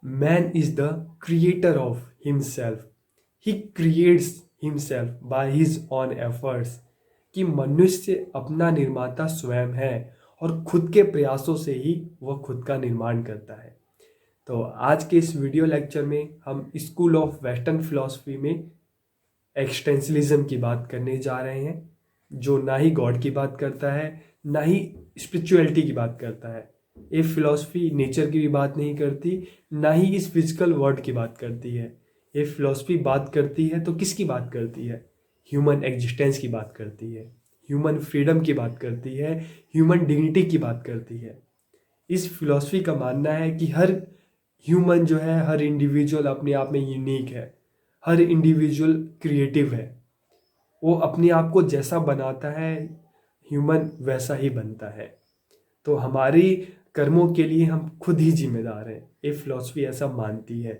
Man is the creator of himself. He creates himself by his own efforts. कि मनुष्य अपना निर्माता स्वयं है और खुद के प्रयासों से ही वह खुद का निर्माण करता है। तो आज के इस वीडियो लेक्चर में हम स्कूल ऑफ वेस्टर्न फिलॉसफी में एक्सटेंशलिज्म की बात करने जा रहे हैं, जो ना ही गॉड की बात करता है ना ही स्पिरिचुअलिटी की बात करता है। ये फिलॉसफी नेचर की भी बात नहीं करती, ना ही इस फिजिकल वर्ल्ड की बात करती है। ये फिलॉसफी बात करती है तो किसकी बात करती है? ह्यूमन एग्जिस्टेंस की बात करती है, ह्यूमन फ्रीडम की बात करती है, ह्यूमन डिग्निटी की बात करती है। इस फिलॉसफी का मानना है कि हर ह्यूमन जो है, हर इंडिविजुअल अपने आप में यूनिक है, हर इंडिविजुअल क्रिएटिव है। वो अपने आप को जैसा बनाता है ह्यूमन वैसा ही बनता है। तो हमारी कर्मों के लिए हम खुद ही जिम्मेदार हैं, ये फिलॉसफी ऐसा मानती है।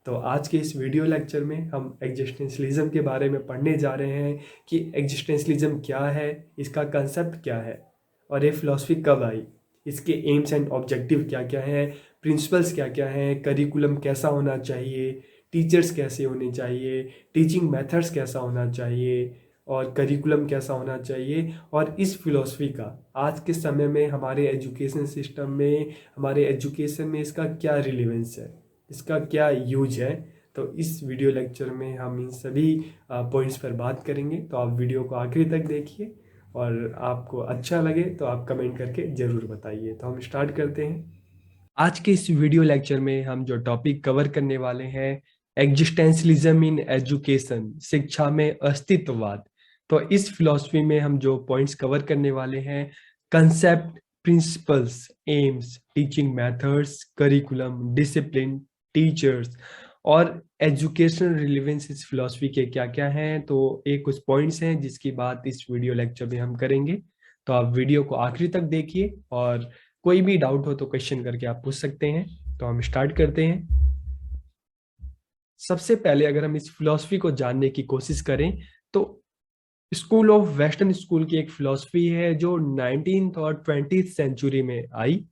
तो आज के इस वीडियो लेक्चर में हम एग्जिस्टेंशलिज्म के बारे में पढ़ने जा रहे हैं कि एग्जिस्टेंशलिज्म क्या है, इसका कंसेप्ट क्या है और ये फिलॉसफी कब आई, इसके एम्स एंड ऑब्जेक्टिव क्या क्या हैं, प्रिंसिपल्स क्या क्या हैं, करिकुलम कैसा होना चाहिए, टीचर्स कैसे होने चाहिए, टीचिंग मेथड्स कैसा होना चाहिए और करिकुलम कैसा होना चाहिए। और इस फिलॉसफी का आज के समय में हमारे एजुकेशन सिस्टम में, हमारे एजुकेशन में इसका क्या रिलेवेंस है, इसका क्या यूज है। तो इस वीडियो लेक्चर में हम इन सभी पॉइंट्स पर बात करेंगे। तो आप वीडियो को आखिरी तक देखिए और आपको अच्छा लगे तो आप कमेंट करके ज़रूर बताइए। तो हम स्टार्ट करते हैं। आज के इस वीडियो लेक्चर में हम जो टॉपिक कवर करने वाले हैं, एग्जिस्टेंशलिज्म इन एजुकेशन, शिक्षा में अस्तित्ववाद। तो इस फिलॉसफी में हम जो पॉइंट्स कवर करने वाले हैं, concept, principles, AIIMS, teaching methods, curriculum, discipline, teachers और एजुकेशनल रिलेवेंस इस फिलॉसफी के क्या क्या हैं। तो ये कुछ पॉइंट्स हैं जिसकी बात इस वीडियो लेक्चर में हम करेंगे। तो आप वीडियो को आखिरी तक देखिए और कोई भी डाउट हो तो क्वेश्चन करके आप पूछ सकते हैं। तो हम स्टार्ट करते हैं। सबसे पहले अगर हम इस फिलॉसफी को जानने की कोशिश करें तो स्कूल ऑफ वेस्टर्न स्कूल की एक फिलॉसफी है जो 19th और 20th सेंचुरी में आई।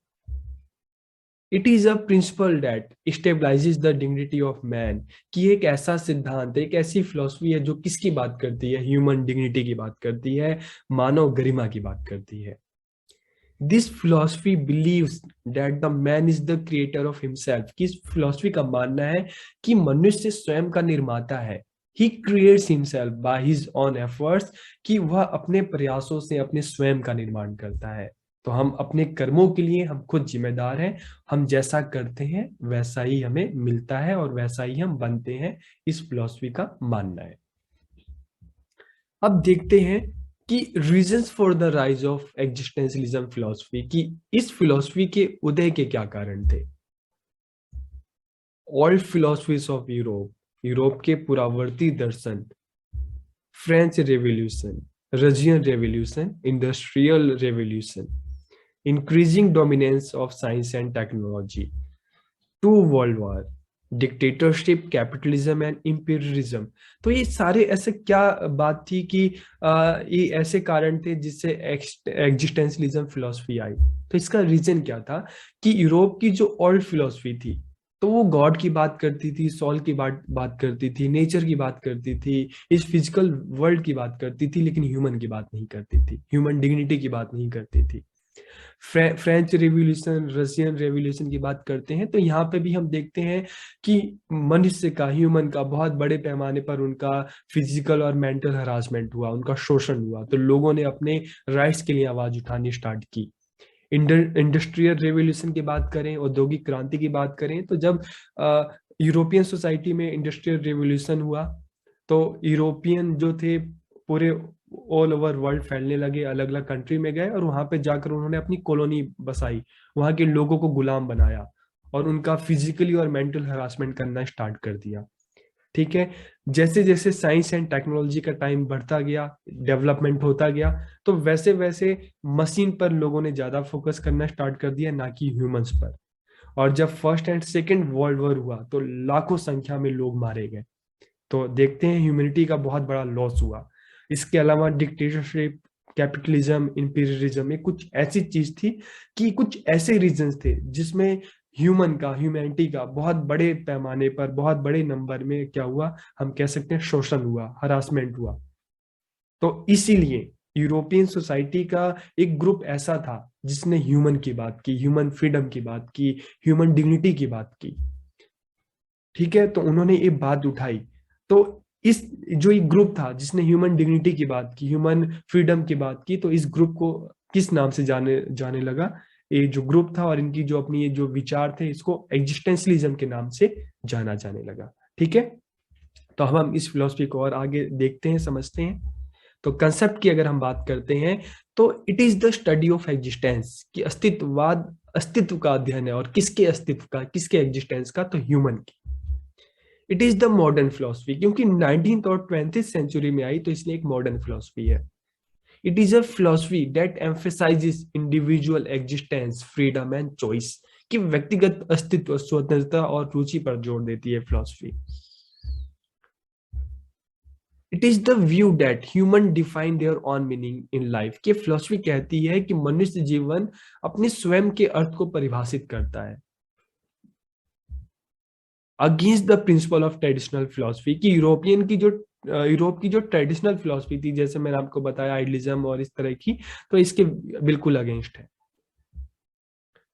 It is a principle that stabilises the dignity of man. कि एक ऐसा सिद्धांत, एक ऐसी फिलॉसफी है जो किसकी बात करती है? ह्यूमन डिग्निटी की बात करती है, मानव गरिमा की बात करती है। This philosophy beliefs that the man is the creator of himself. कि इस फिलॉसफी का मानना है कि मनुष्य स्वयं का निर्माता है। He creates himself by his own efforts. कि वह अपने प्रयासों से अपने स्वयं का निर्माण करता है। तो हम अपने कर्मों के लिए हम खुद जिम्मेदार हैं। हम जैसा करते हैं वैसा ही हमें मिलता है और वैसा ही हम बनते हैं, इस फिलॉसफी का मानना है। अब देखते हैं कि reasons for the rise of existentialism philosophy, कि इस फिलॉसफी के उदय के क्या कारण थे। All philosophies of Europe, Europe के पुरावर्ती दर्शन, French revolution, Russian revolution, industrial revolution, increasing dominance of science and technology, two world war, dictatorship, capitalism and imperialism. तो ये सारे ऐसे क्या बात थी कि ये ऐसे कारण थे जिससे एग्जिस्टेंशलिज्म फिलॉसफी आई। तो इसका रीजन क्या था कि यूरोप की जो ओल्ड फिलॉसफी थी तो वो गॉड की बात करती थी, सॉल की बात करती थी, नेचर की बात करती थी, इस फिजिकल वर्ल्ड की बात करती थी, लेकिन ह्यूमन की बात नहीं करती थी, ह्यूमन डिग्निटी की बात नहीं करती थी। फ्रेंच रेवोल्यूशन, रशियन रेवोल्यूशन की बात करते हैं तो यहाँ पे भी हम देखते हैं कि मनुष्य का, ह्यूमन का बहुत बड़े पैमाने पर उनका फिजिकल और मेंटल हरासमेंट हुआ, उनका शोषण हुआ। तो लोगों ने अपने राइट्स के लिए आवाज उठानी स्टार्ट की। इंडस्ट्रियल रेवोल्यूशन की बात करें, औद्योगिक क्रांति की बात करें, तो जब यूरोपियन सोसाइटी में इंडस्ट्रियल रेवोल्यूशन हुआ तो यूरोपियन जो थे पूरे ऑल ओवर वर्ल्ड फैलने लगे, अलग अलग कंट्री में गए और वहां पे जाकर उन्होंने अपनी कॉलोनी बसाई, वहां के लोगों को गुलाम बनाया और उनका फिजिकली और मेंटल हरासमेंट करना स्टार्ट कर दिया। ठीक है। जैसे जैसे साइंस एंड टेक्नोलॉजी का टाइम बढ़ता गया, डेवलपमेंट होता गया, तो वैसे वैसे मशीन पर लोगों ने ज्यादा फोकस करना स्टार्ट कर दिया, ना कि ह्यूमंस पर। और जब first and second world war हुआ तो लाखों संख्या में लोग मारे गए। तो देखते हैं ह्यूमैनिटी का बहुत बड़ा लॉस हुआ। इसके अलावा डिक्टेटरशिप, कैपिटलिज्म, इंपीरियलिज्म, ये कुछ ऐसी चीज थी कि कुछ ऐसे रीजंस थे जिसमें ह्यूमन का, ह्यूमैनिटी का बहुत बड़े पैमाने पर, बहुत बड़े नंबर में क्या हुआ, हम कह सकते हैं शोषण हुआ, हरासमेंट हुआ। तो इसीलिए यूरोपियन सोसाइटी का एक ग्रुप ऐसा था जिसने ह्यूमन की बात की, ह्यूमन फ्रीडम की बात की, ह्यूमन डिग्निटी की बात की। ठीक है, तो उन्होंने ये बात उठाई। तो इस जो एक ग्रुप था जिसने ह्यूमन डिग्निटी की बात की, ह्यूमन फ्रीडम की बात की, तो इस ग्रुप को किस नाम से जाने जाने लगा, ये जो ग्रुप था और इनकी जो अपनी ये जो विचार थे, इसको एग्जिस्टेंशलिज्म के नाम से जाना जाने लगा। ठीक है, तो हम इस फिलोसफी को और आगे देखते हैं, समझते हैं। तो कंसेप्ट की अगर हम बात करते हैं, तो it is the study of existence, कि अस्तित्ववाद अस्तित्व का अध्ययन है, और किसके अस्तित्व का, किसके एग्जिस्टेंस का, तो ह्यूमन की। It is the modern philosophy, क्योंकि 19th और 20th सेंचुरी में आई, तो इसलिए एक मॉडर्न फिलोसफी है। It is a philosophy that emphasises individual existence, freedom and choice, कि व्यक्तिगत अस्तित्व, स्वतंत्रता और रुचि पर जोर देती है philosophy. It is the view that human define their own meaning in life, कि फिलोसफी कहती है कि मनुष्य जीवन अपने स्वयं के अर्थ को परिभाषित करता है। Against the principle of traditional philosophy, की यूरोपियन की जो यूरोप की जो ट्रेडिशनल फिलोसफी थी, जैसे मैंने आपको बताया आइडियलिज्म और इस तरह की, तो इसके बिल्कुल अगेंस्ट है।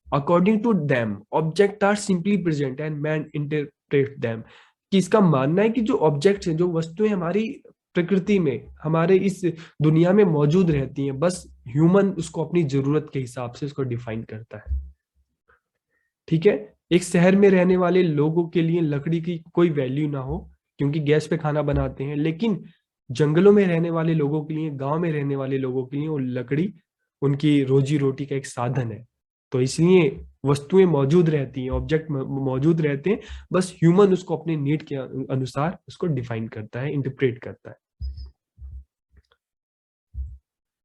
According to them object are simply present and man interpret them, कि इसका मानना है कि जो ऑब्जेक्ट्स हैं, जो वस्तुएं हमारी प्रकृति में, हमारे इस दुनिया में मौजूद रहती हैं, बस ह्यूमन उसको अपनी जरूरत के हिसाब से उसको डिफाइन करता है। ठीक है, एक शहर में रहने वाले लोगों के लिए लकड़ी की कोई वैल्यू ना हो, क्योंकि गैस पे खाना बनाते हैं, लेकिन जंगलों में रहने वाले लोगों के लिए, गांव में रहने वाले लोगों के लिए वो लकड़ी उनकी रोजी रोटी का एक साधन है। तो इसलिए वस्तुएं मौजूद रहती हैं, ऑब्जेक्ट मौजूद रहते हैं, बस ह्यूमन उसको अपने नीड के अनुसार उसको डिफाइन करता है, इंटरप्रेट करता है।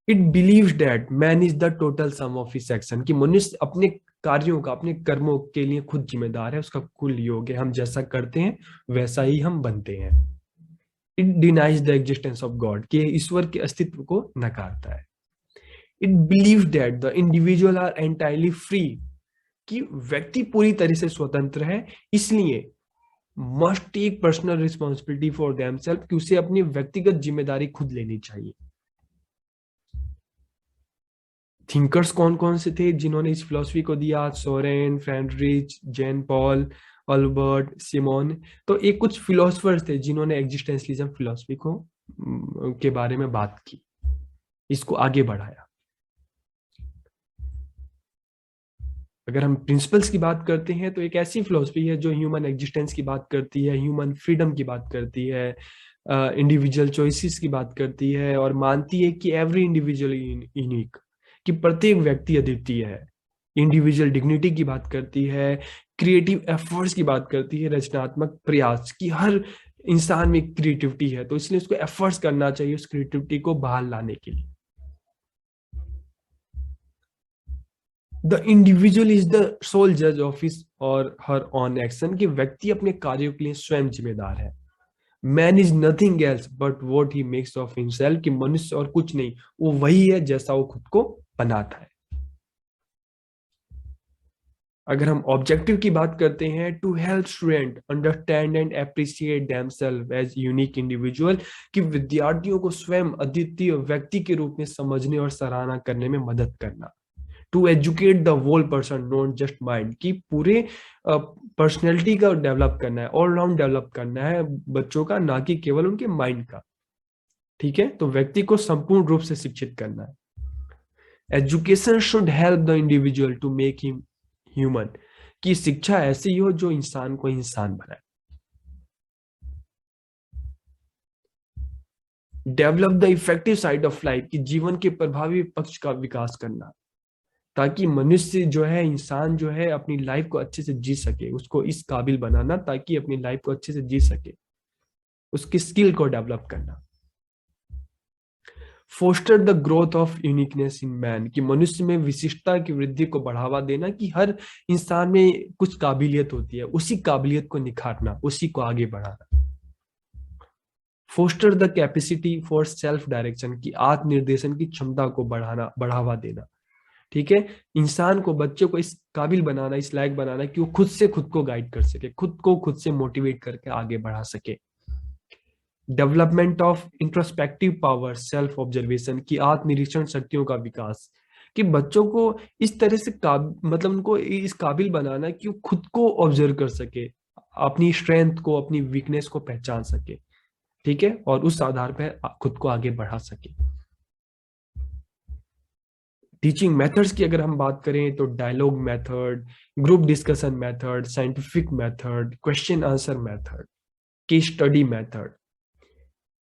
It believes that man is the total sum of his action, कि मनुष्य अपने कार्यों का, अपने कर्मों के लिए खुद जिम्मेदार है, उसका कुल योग है, हम जैसा करते हैं वैसा ही हम बनते हैं। It denies the existence of God, कि ईश्वर के अस्तित्व को नकारता है। It believes that the individual are entirely free, कि व्यक्ति पूरी तरह से स्वतंत्र है, इसलिए must take personal responsibility for themself, कि उसे अपनी व्यक्तिगत जिम्मेदारी खुद लेनी चाहिए। थिंकर्स कौन कौन से थे जिन्होंने इस फिलोसफी को दिया? सोरेन, फ्रेडरिच, जेन पॉल, अल्बर्ट, सिमोन। तो ये कुछ फिलोसफर्स थे जिन्होंने एग्जिस्टेंशलिज्म फिलोसफी को के बारे में बात की, इसको आगे बढ़ाया। अगर हम प्रिंसिपल्स की बात करते हैं, तो एक ऐसी फिलोसफी है जो ह्यूमन एग्जिस्टेंस की बात करती है, ह्यूमन फ्रीडम की बात करती है, इंडिविजुअल चॉइसेस की बात करती है, और मानती है कि एवरी इंडिविजुअल यूनिक, कि प्रत्येक व्यक्ति अद्वितीय है। इंडिविजुअल डिग्निटी की बात करती है, क्रिएटिव एफर्ट्स की बात करती है, रचनात्मक प्रयास, की हर इंसान में क्रिएटिविटी है, तो इसलिए उसको एफर्ट्स करना चाहिए उस क्रिएटिविटी को बाहर लाने के लिए। The individual is the sole जज of his or her on action, कि व्यक्ति अपने कार्यों के लिए स्वयं जिम्मेदार है। Man is nothing else but what he makes of himself, कि मनुष्य और कुछ नहीं, वो वही है जैसा वो खुद को बनाता है। अगर हम ऑब्जेक्टिव की बात करते हैं, to help student understand and appreciate themself as unique individual, कि विद्यार्थियों को स्वयं अद्वितीय व्यक्ति के रूप में समझने और सराहना करने में मदद करना। To educate the whole person not just mind, कि पूरे पर्सनैलिटी का डेवलप करना है, ऑलराउंड डेवलप करना है बच्चों का, ना कि केवल उनके माइंड का। ठीक है, तो व्यक्ति को संपूर्ण रूप से शिक्षित करना है। Education should help the individual to make him human, कि शिक्षा ऐसी हो जो इंसान को इंसान बनाए। Develop the effective side of life, कि जीवन के प्रभावी पक्ष का विकास करना, ताकि मनुष्य जो है, इंसान जो है, अपनी लाइफ को अच्छे से जी सके, उसको इस काबिल बनाना ताकि अपनी लाइफ को अच्छे से जी सके, उसकी स्किल को डेवलप करना। Foster the growth of uniqueness in man, कि मनुष्य में विशिष्टता की वृद्धि को बढ़ावा देना, कि हर इंसान में कुछ काबिलियत होती है, उसी काबिलियत को निखारना, उसी को आगे बढ़ाना। Foster the capacity for self direction, की आत्मनिर्देशन की क्षमता को बढ़ावा देना। ठीक है। इंसान को, बच्चों को इस काबिल बनाना, इस लायक बनाना कि वो खुद से खुद को गाइड कर सके, खुद को खुद से मोटिवेट करके आगे बढ़ा सके। Development of introspective power, self observation की आत्मनिरीक्षण शक्तियों का विकास, कि बच्चों को इस तरह से मतलब उनको इस काबिल बनाना कि वो खुद को ऑब्जर्व कर सके, अपनी स्ट्रेंथ को, अपनी वीकनेस को पहचान सके, ठीक है, और उस आधार पर खुद को आगे बढ़ा सके। टीचिंग मेथड्स की अगर हम बात करें तो dialogue method, group discussion method, scientific method, question answer method, case study method,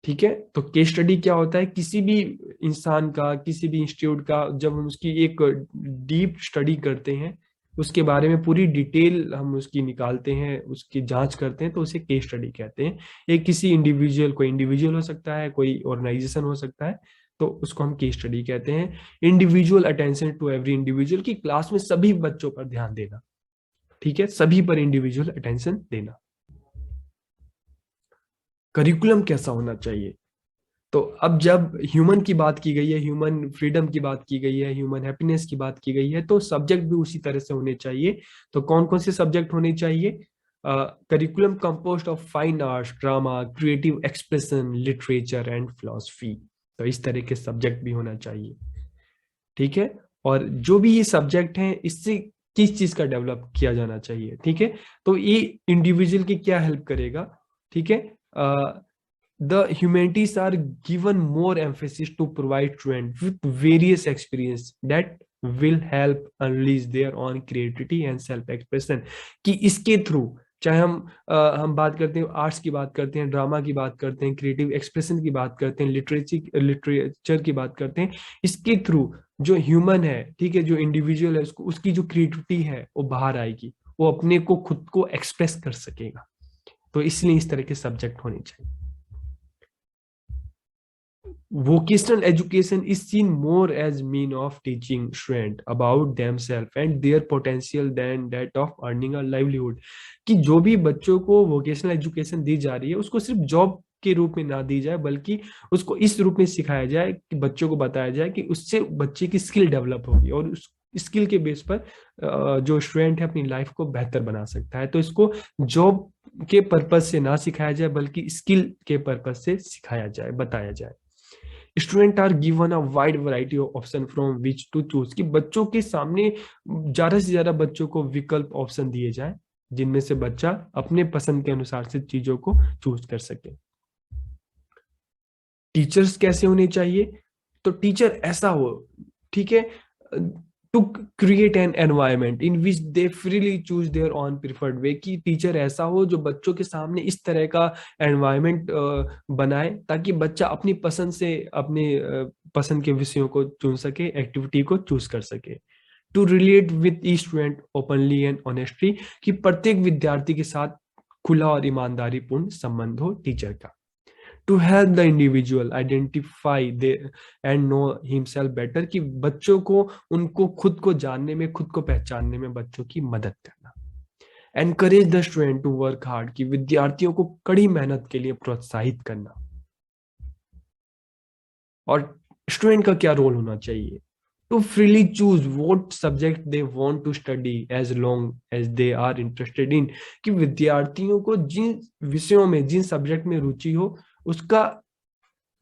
ठीक है। तो केस स्टडी क्या होता है, किसी भी इंसान का, किसी भी इंस्टीट्यूट का, जब हम उसकी एक डीप स्टडी करते हैं, उसके बारे में पूरी डिटेल हम उसकी निकालते हैं, उसकी जांच करते हैं, तो उसे केस स्टडी कहते हैं। एक किसी इंडिविजुअल, कोई इंडिविजुअल हो सकता है, कोई ऑर्गेनाइजेशन हो सकता है, तो उसको हम केस स्टडी कहते हैं। Individual attention to every individual, की क्लास में सभी बच्चों पर ध्यान देना, ठीक है, सभी पर इंडिविजुअल अटेंशन देना। करिकुलम कैसा होना चाहिए, तो अब जब ह्यूमन की बात की गई है, ह्यूमन फ्रीडम की बात की गई है, ह्यूमन हैप्पीनेस की बात की गई है, तो सब्जेक्ट भी उसी तरह से होने चाहिए। तो कौन कौन से सब्जेक्ट होने चाहिए? Curriculum composed of fine arts, drama, creative expression, literature and philosophy. तो इस तरह के सब्जेक्ट भी होना चाहिए, ठीक है। और जो भी ये सब्जेक्ट हैं, इससे किस चीज का डेवलप किया जाना चाहिए, ठीक है। तो ये इंडिविजुअल की क्या हेल्प करेगा, ठीक है। The humanities are given more emphasis to provide students with various experience that will help unleash their own creativity and self expression, कि इसके थ्रू, चाहे हम बात करते हैं आर्ट्स की, बात करते हैं ड्रामा की, बात करते हैं क्रिएटिव एक्सप्रेशन की, बात करते हैं लिटरेचर की, बात करते हैं, इसके थ्रू जो ह्यूमन है, ठीक है, जो इंडिविजुअल है, उसको, उसकी जो क्रिएटिविटी है वो बाहर आएगी, वो अपने को, खुद को एक्सप्रेस कर सकेगा। तो इसलिए इस तरह के सब्जेक्ट होने चाहिए। Vocational education is seen more as mean of teaching students about themselves and their potential than that of earning a livelihood, कि जो भी बच्चों को वोकेशनल एजुकेशन दी जा रही है, उसको सिर्फ जॉब के रूप में ना दी जाए, बल्कि उसको इस रूप में सिखाया जाए कि बच्चों को बताया जाए कि उससे बच्चे की स्किल डेवलप होगी, और उस स्किल के बेस पर जो स्टूडेंट है अपनी लाइफ को बेहतर बना सकता है। तो इसको जॉब के पर्पज से ना सिखाया जाए, बल्कि स्किल के पर्पज से सिखाया जाए, बताया जाए। Student are given a wide variety of option from which to choose, कि बच्चों के सामने ज्यादा से ज्यादा बच्चों को विकल्प ऑप्शन दिए जाए, जिनमें से बच्चा अपने पसंद के अनुसार से चीजों को चूज कर सके। टीचर्स कैसे होने चाहिए, तो टीचर ऐसा हो, ठीक है, to create an environment in which they freely choose their own preferred way, कि टीचर ऐसा हो जो बच्चों के सामने इस तरह का एनवायरमेंट बनाए, ताकि बच्चा अपनी पसंद से, अपने पसंद के विषयों को चुन सके, एक्टिविटी को चूज कर सके। To relate with the student openly and honestly, कि प्रत्येक विद्यार्थी के साथ खुला और ईमानदारी पूर्ण संबंध हो टीचर का। To help the individual identify they and know himself better, कि बच्चों को, उनको खुद को जानने में, खुद को पहचानने में बच्चों की मदद करना। Encourage the student to work hard, कि विद्यार्थियों को कड़ी मेहनत के लिए प्रोत्साहित करना। और स्टूडेंट का क्या रोल होना चाहिए, to freely choose what subject they want to study as long as they are interested in, कि विद्यार्थियों को जिन विषयों में, जिन सब्जेक्ट में रुचि हो, उसका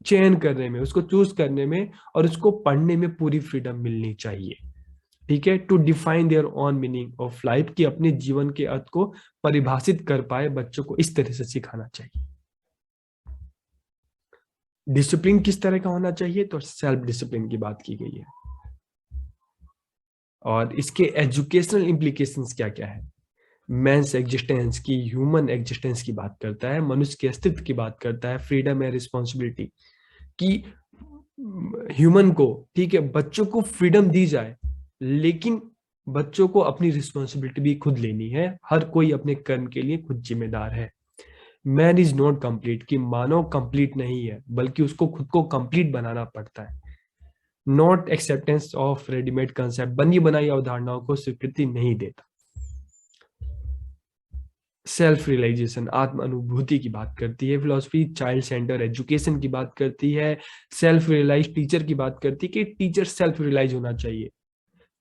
चयन करने में, उसको चूज करने में और उसको पढ़ने में पूरी फ्रीडम मिलनी चाहिए, ठीक है। To define their own meaning of life, की अपने जीवन के अर्थ को परिभाषित कर पाए, बच्चों को इस तरह से सिखाना चाहिए। डिसिप्लिन किस तरह का होना चाहिए, तो सेल्फ डिसिप्लिन की बात की गई है। और इसके एजुकेशनल इम्प्लीकेशंस क्या क्या है, मैंस एग्जिस्टेंस की, ह्यूमन एग्जिस्टेंस की बात करता है, मनुष्य के अस्तित्व की बात करता है, फ्रीडम एंड रिस्पॉन्सिबिलिटी, कि ह्यूमन को, ठीक है, बच्चों को फ्रीडम दी जाए, लेकिन बच्चों को अपनी रिस्पॉन्सिबिलिटी भी खुद लेनी है, हर कोई अपने कर्म के लिए खुद जिम्मेदार है। मैन इज नॉट कंप्लीट, कि मानव कंप्लीट नहीं है, बल्कि उसको खुद को कंप्लीट बनाना पड़ता है। Not acceptance of readymade concept, बनी बनाई अवधारणाओं को स्वीकृति नहीं देता। सेल्फ रियलाइजेशन, आत्म अनुभूति की बात करती है फिलॉसफी। चाइल्ड सेंटर एजुकेशन की बात करती है। सेल्फ रियलाइज टीचर की बात करती है कि टीचर सेल्फ रियलाइज होना चाहिए,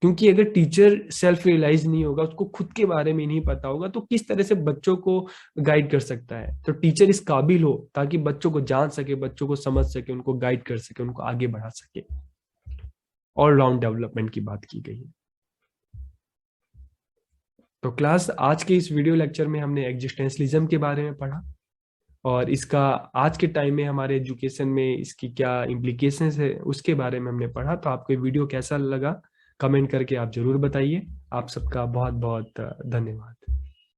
क्योंकि अगर टीचर सेल्फ रियलाइज नहीं होगा, उसको खुद के बारे में नहीं पता होगा, तो किस तरह से बच्चों को गाइड कर सकता है। तो टीचर इस काबिल हो ताकि बच्चों को जान सके, बच्चों को समझ सके, उनको गाइड कर सके, उनको आगे बढ़ा सके। ऑलराउंड डेवलपमेंट की बात की गई है। तो क्लास, आज के इस वीडियो लेक्चर में हमने एग्जिस्टेंशलिज्म के बारे में पढ़ा, और इसका आज के टाइम में हमारे एजुकेशन में इसकी क्या इम्प्लीकेशंस है उसके बारे में हमने पढ़ा। तो आपको ये वीडियो कैसा लगा, कमेंट करके आप जरूर बताइए। आप सबका बहुत बहुत धन्यवाद।